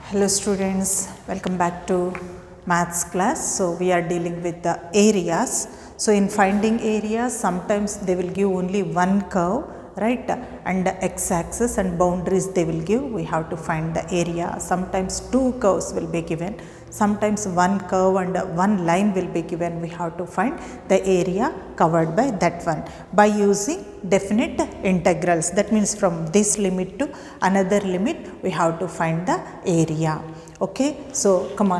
Hello students, welcome back to maths class. So we are dealing with the areas. So in finding areas, sometimes they will give only one curve, right, and the x-axis and boundaries they will give. We have to find the area. Sometimes two curves will be given. Sometimes one curve and one line will be given. We have to find the area covered by that one by using definite integrals. That means from this limit to another limit we have to find the area. Okay, so come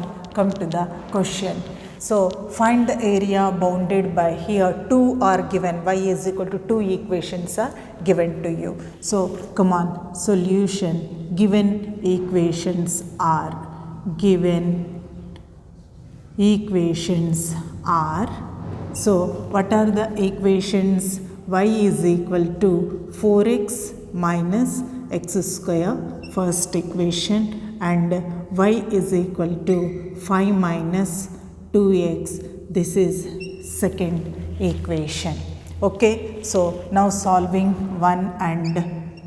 to the question. So find the area bounded by, here 2 are given, y is equal to 2 equations are given to you. So come on, solution, given equations are so what are the equations? Y is equal to 4x minus x square, first equation, and y is equal to 5 minus 2x, this is second equation. Okay, so now solving 1 and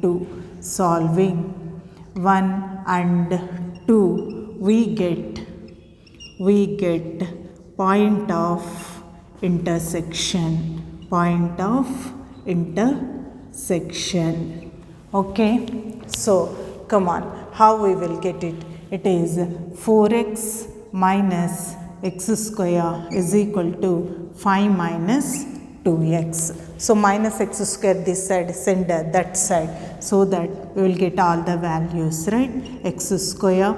2. Solving 1 and 2, we get point of intersection. Okay, so come on, how we will get it? It is 4x minus x square is equal to 5 minus 2x. So minus x square this side, send that side, so that we will get all the values, right? X square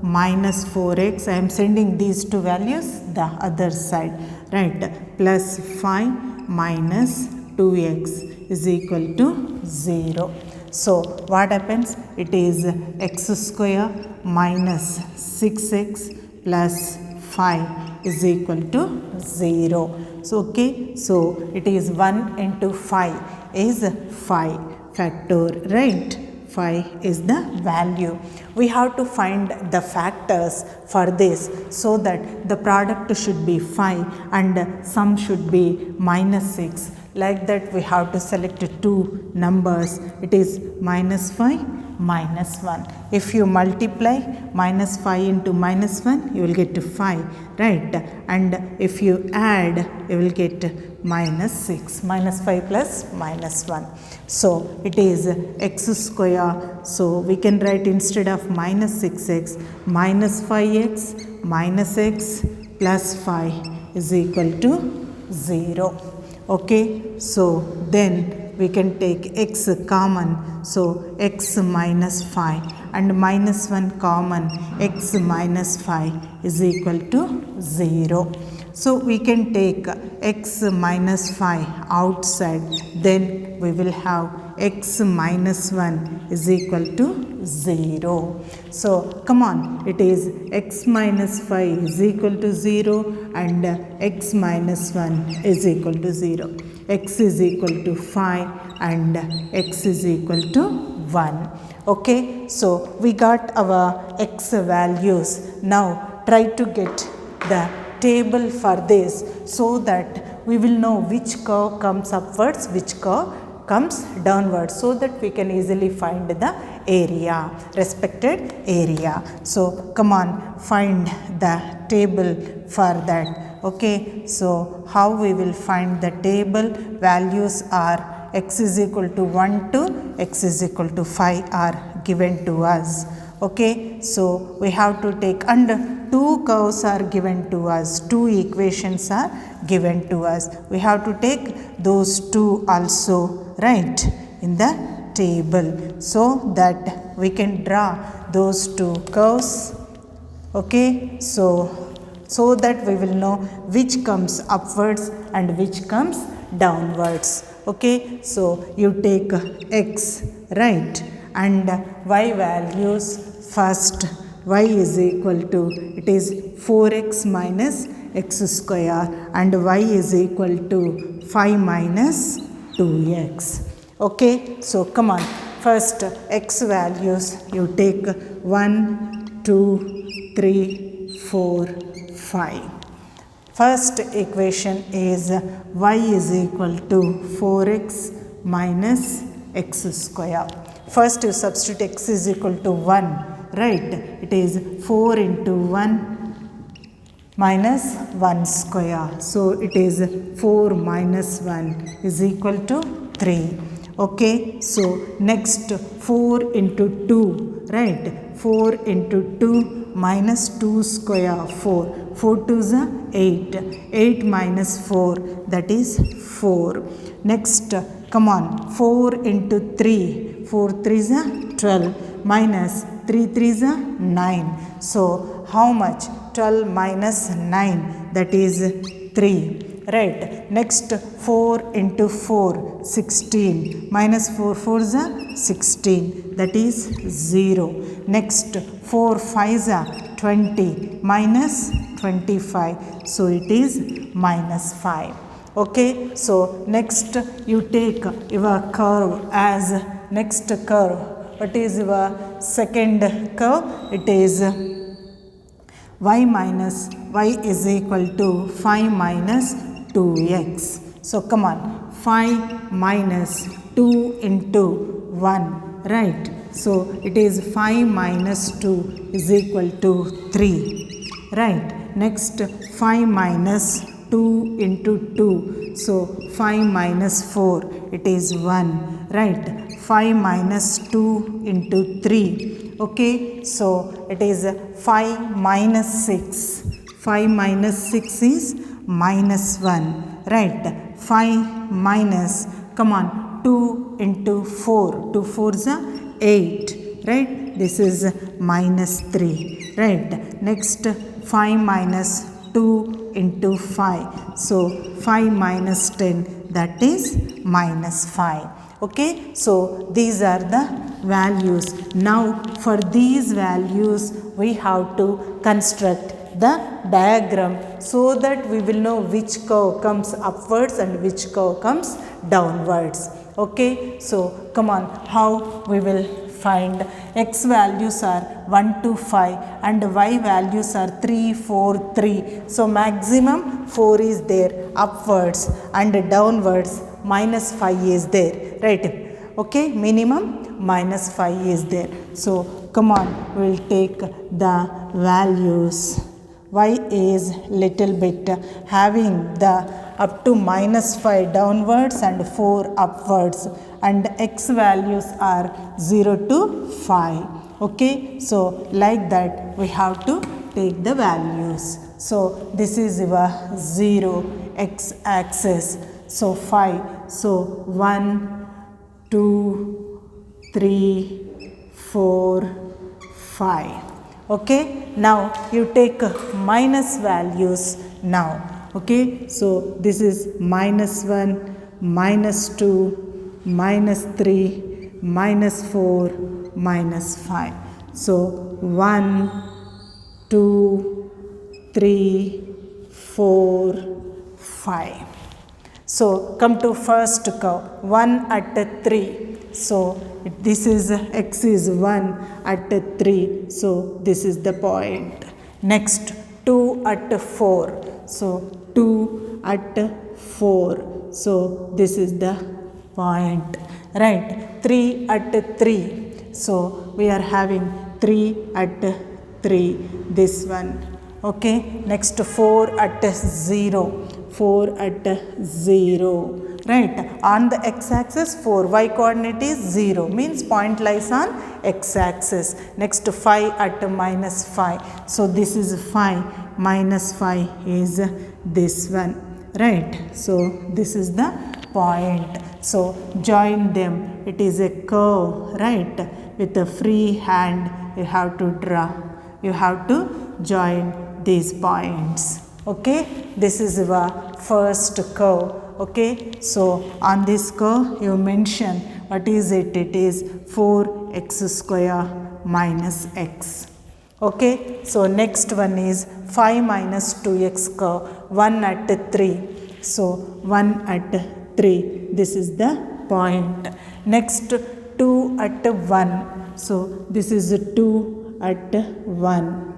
minus 4x, I am sending these two values the other side, right, plus 5 minus 2x is equal to 0. So what happens? It is x square minus 6x plus 5 is equal to 0. So okay, so it is 1 into 5 is 5 factor, right? 5 is the value. We have to find the factors for this, so that the product should be 5 and sum should be minus 6. Like that we have to select two numbers. It is minus 5, minus 1. If you multiply minus 5 into minus 1, you will get to 5, right? And if you add, you will get minus 6. Minus 5 plus minus 1. So it is x square. So we can write, instead of minus 6x, minus 5x minus x plus 5 is equal to 0. Okay, so then we can take x common, so x minus 5, and minus 1 common, x minus 5 is equal to 0. So we can take x minus 5 outside, then we will have x minus 1 is equal to 0. So come on, it is x minus 5 is equal to 0 and x minus 1 is equal to 0. X is equal to 5 and x is equal to 1. Okay, so we got our x values. Now try to get the table for this, so that we will know which curve comes upwards, which curve comes downwards, so that we can easily find the area, respected area. So come on, find the table for that. Okay, so how we will find the table? Values are x is equal to 1 to x is equal to 5 are given to us. Okay, so we have to take, and two curves are given to us, two equations are given to us. We have to take those two also, right, in the table, so that we can draw those two curves. Okay, so that we will know which comes upwards and which comes downwards. Okay, so you take x, right, and y values. First, y is equal to, it is 4x minus x square, and y is equal to 5 minus 2x. Okay, so come on, first x values you take 1, 2, 3, 4, 5. First equation is y is equal to 4x minus x square. First you substitute x is equal to 1. right? It is 4 into 1 minus 1 square. So it is 4 minus 1 is equal to 3. Okay, so next 4 into 2, right? 4 into 2 minus 2 square, 4. 4 2s are 8. 8 minus 4, that is 4. Next, come on, 4 into 3. 4 3s are 12 minus 3 3s are 9. So how much? 12 minus 9, that is 3. Right. Next 4 into 4, 16 minus 4 4s are 16, that is 0. Next 4 5s are 20 minus 25, so it is minus 5. Okay, so next you take your curve as next curve. What is your second curve? It is y minus y is equal to 5 minus 2x. So come on, 5 minus 2 into 1, right? So it is 5 minus 2 is equal to 3, right? Next 5 minus 2 into 2. So 5 minus 4, it is 1, right? 5 minus 2 into 3. Okay, so it is 5 minus 6. 5 minus 6 is minus 1, right? 5 minus, come on, 2 into 4. 2 4s are 8, right? This is minus 3, right? Next 5 minus 2 into 5. So 5 minus 10, that is minus 5. Okay, so these are the values. Now for these values we have to construct the diagram so that we will know which curve comes upwards and which curve comes downwards. Okay, so come on, how we will find? X values are 1 to 5 and y values are 3 4 3. So maximum 4 is there upwards and downwards minus 5 is there, right? Okay, minimum minus 5 is there. So come on, we will take the values. Y is little bit having the up to minus 5 downwards and 4 upwards, and x values are 0 to 5. Okay, so like that we have to take the values. So this is your 0 x axis. So 5. So 1 2 3 4 5. Okay, now you take minus values now. Okay, so this is minus 1, minus 2, minus 3, minus 4, minus 5. So 1 2 3 4 5. So come to first curve, 1 at 3. So this is x is 1 at 3. So this is the point. Next 2 at 4. So 2 at 4. So this is the point, right? 3 at 3. So we are having 3 at 3. This one. Okay. Next 4 at 0. 4 at 0, right? On the x-axis 4, y coordinate is 0, means point lies on x-axis. Next 5 at minus 5. So this is 5 minus 5 is this one, right? So this is the point. So join them. It is a curve, right? With a free hand you have to draw. You have to join these points. Okay, this is your first curve. Okay, so on this curve you mention what is it? It is 4x square minus x. Okay, so next one is 5 minus 2x curve, 1 at 3. So 1 at 3, this is the point. Next 2 at 1. So this is 2 at 1.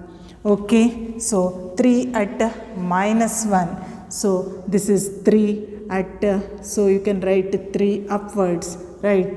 Okay, so 3 at minus 1. So this is 3 at, so you can write 3 upwards, right?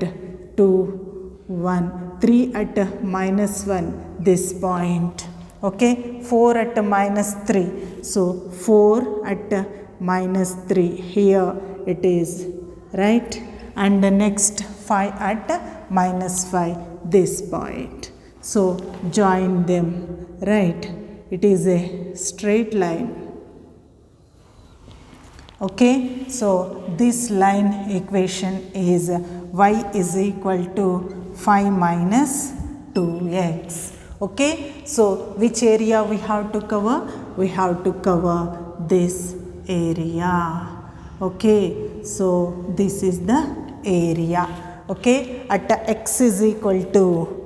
2, 1, 3 at minus 1, this point. Okay, 4 at minus 3. So 4 at minus 3, here it is, right? And the next 5 at minus 5, this point. So join them, right? It is a straight line. Okay, so this line equation is y is equal to 5 minus 2x. Okay, so which area we have to cover? We have to cover this area. Okay, so this is the area. Okay, at x is equal to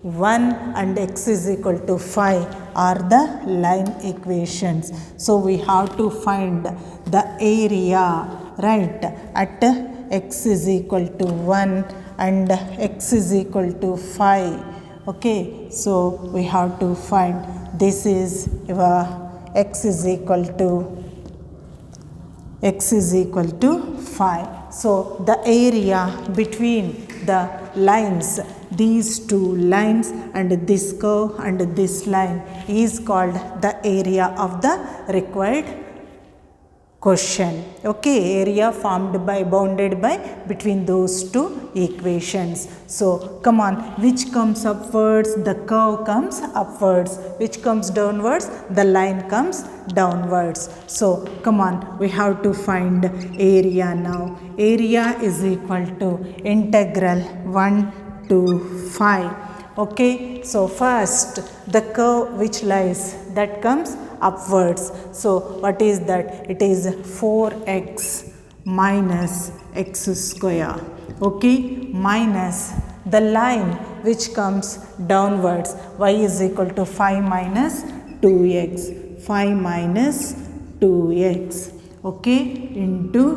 1 and x is equal to 5 are the line equations. So we have to find the area, right, at x is equal to 1 and x is equal to 5. Okay, so we have to find, this is x is equal to 5. So the area between the lines, these two lines and this curve and this line is called the area of the required question. Okay, area formed by, bounded by between those two equations. So come on, which comes upwards? The curve comes upwards. Which comes downwards? The line comes downwards. So come on, we have to find area now. Area is equal to integral 1 to 5. Okay, so first the curve which lies, that comes upwards. So what is that? It is 4x minus x square. Okay, minus the line which comes downwards, y is equal to 5 minus 2x. 5 minus 2x. Okay, into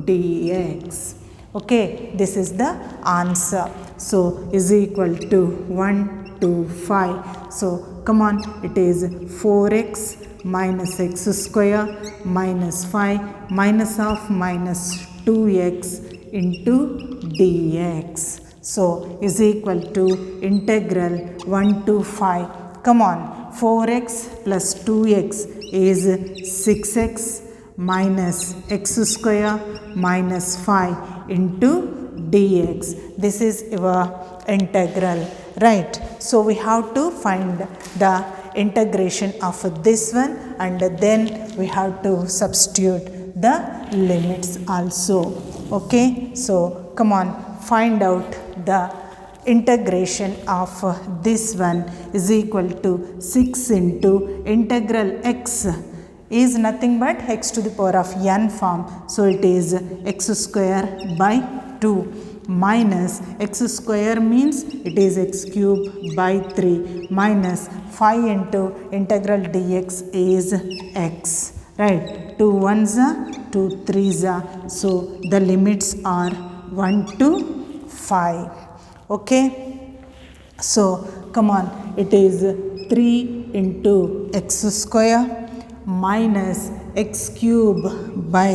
dx. Okay, this is the answer. So is equal to 1 to 5. So come on, it is 4x minus x square minus 5 minus of minus 2x into dx. So is equal to integral 1 to 5. Come on, 4x plus 2x is 6x minus x square minus 5 into dx. This is our integral, right? So we have to find the integration of this one and then we have to substitute the limits also. Okay, so come on, find out the integration of this one is equal to 6 into integral x is nothing but x to the power of n form. So it is x square by 2 minus x square means it is x cube by 3 minus 5 into integral dx is x, right? 2 1s are 2 3s are. So the limits are 1 to 5. Okay, so come on, it is 3 into x square minus x cube by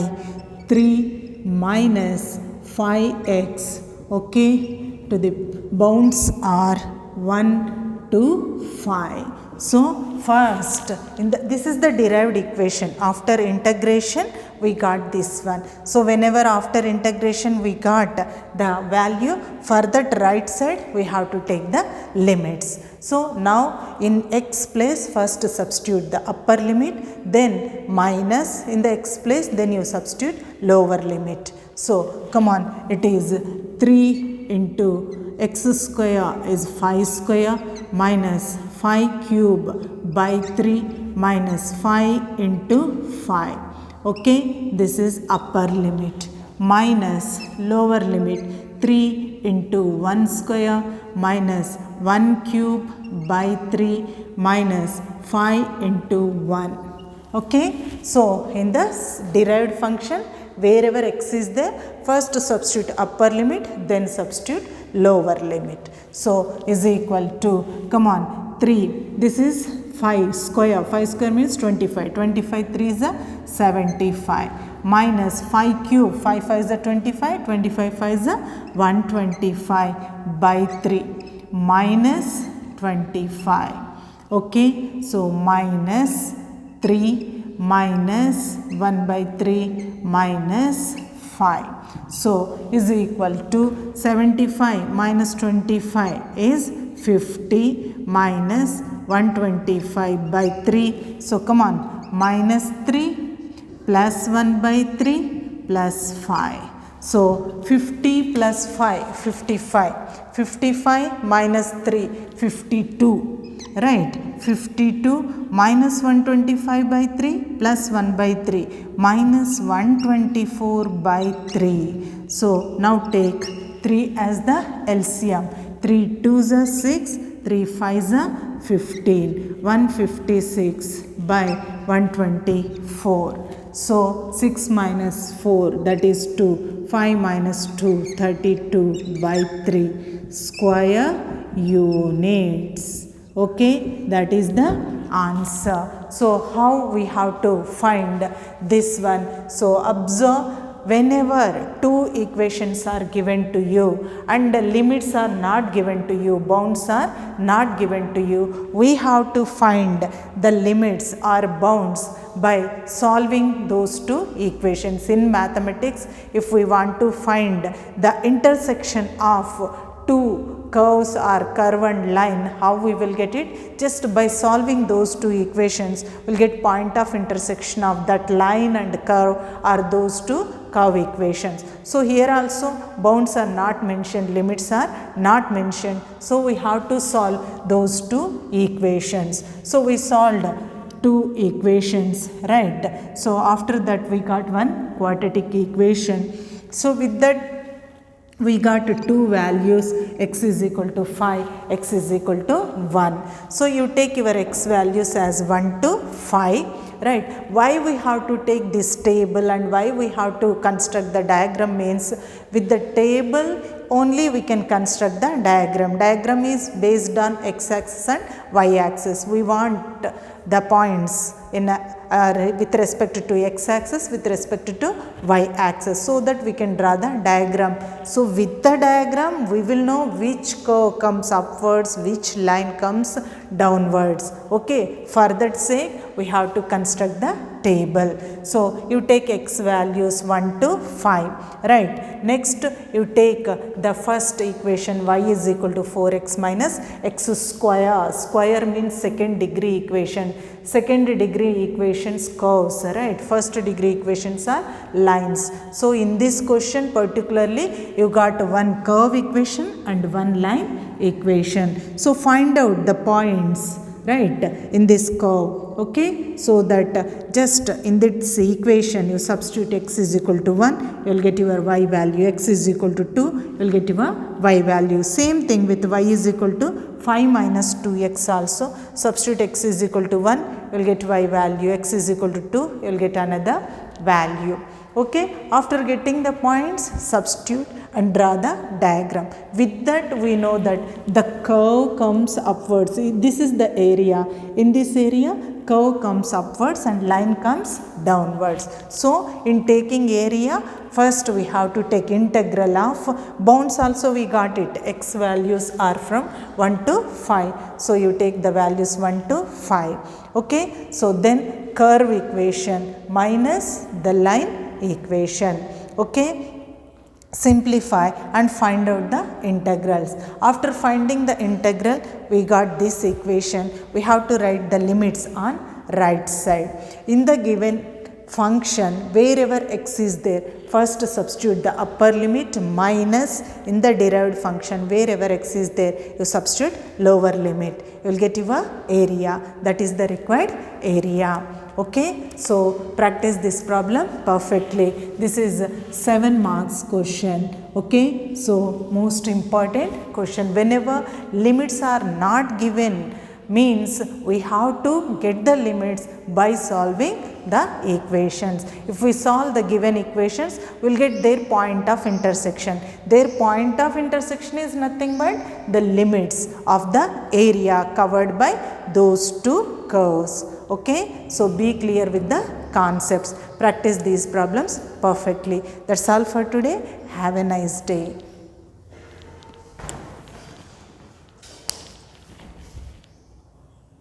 3 minus 5x. Okay, to the bounds are 1 to 5. So first, this is the derived equation. After integration, we got this one. So whenever after integration we got the value, for that right side we have to take the limits. So now in x place, first substitute the upper limit, then minus in the x place, then you substitute lower limit. So come on, it is 3 into x square is 5 square minus 5 cube by 3 minus 5 into 5. Okay, this is upper limit minus lower limit 3 into 1 square minus 1 cube by 3 minus 5 into 1. Okay, so in this derived function, wherever x is there, first substitute upper limit, then substitute lower limit. So is equal to, come on, 3. This is 5 square. 5 square means 25. 25 3 is a 75 minus 5 cube, 5 5 is a 25, 25 5 is a 125 by 3 minus 25. Okay, so minus 3 minus 1 by 3 minus 5. So is equal to 75 minus 25 is 50 minus 125 by 3. So come on, minus 3 plus 1 by 3 plus 5. So 50 plus 5, 55. 55 minus 3, 52. Right, 52 minus 125 by 3 plus 1 by 3 minus 124 by 3. So now take 3 as the LCM. 3 2s are 6, 3 5s are 15. 156 by 124. So 6 minus 4, that is 2. 5 minus 2, 32 by 3 square units. Okay, that is the answer. So how we have to find this one? So observe, whenever two equations are given to you and the limits are not given to you, bounds are not given to you, we have to find the limits or bounds by solving those two equations. In mathematics, if we want to find the intersection of two curves or curve and line, how we will get it? Just by solving those two equations, we'll get point of intersection of that line and curve or those two curve equations. So here also bounds are not mentioned, limits are not mentioned. So we have to solve those two equations. So we solved two equations, right? So after that we got one quadratic equation. So with that we got two values, x is equal to 5, x is equal to 1. So you take your x values as 1 to 5, right? Why we have to take this table and why we have to construct the diagram means, with the table only we can construct the diagram. Diagram is based on x axis and y axis. We want the points in with respect to x axis, with respect to y axis, so that we can draw the diagram. So with the diagram we will know which curve comes upwards, which line comes downwards. Okay, for that sake we have to construct the table. So you take x values 1 to 5, right? Next you take the first equation, y is equal to 4x minus x square. Square means second degree equation. Second degree equations curves, right? First degree equations are lines. So in this question particularly you got one curve equation and one line equation. So find out the points, right, in this curve. Okay, so that just in this equation you substitute x is equal to 1, you will get your y value, x is equal to 2, you will get your y value. Same thing with y is equal to 5 minus 2x also, substitute x is equal to 1, you will get y value, x is equal to 2, you will get another value. Okay, after getting the points, substitute and draw the diagram. With that we know that the curve comes upwards. This is the area. In this area curve comes upwards and line comes downwards. So in taking area, first we have to take integral of bounds. Also we got it, x values are from 1 to 5. So you take the values 1 to 5. Okay, so then curve equation minus the line equation. Okay, simplify and find out the integrals. After finding the integral, we got this equation. We have to write the limits on right side. In the given function, wherever x is there, first substitute the upper limit minus, in the derived function wherever x is there, you substitute lower limit. You will get your area, that is the required area. Okay, so practice this problem perfectly. This is 7 marks question. Okay, so most important question. Whenever limits are not given, means we have to get the limits by solving the equations. If we solve the given equations, we will get their point of intersection. Their point of intersection is nothing but the limits of the area covered by those two curves. Okay, so be clear with the concepts. Practice these problems perfectly. That's all for today. Have a nice day.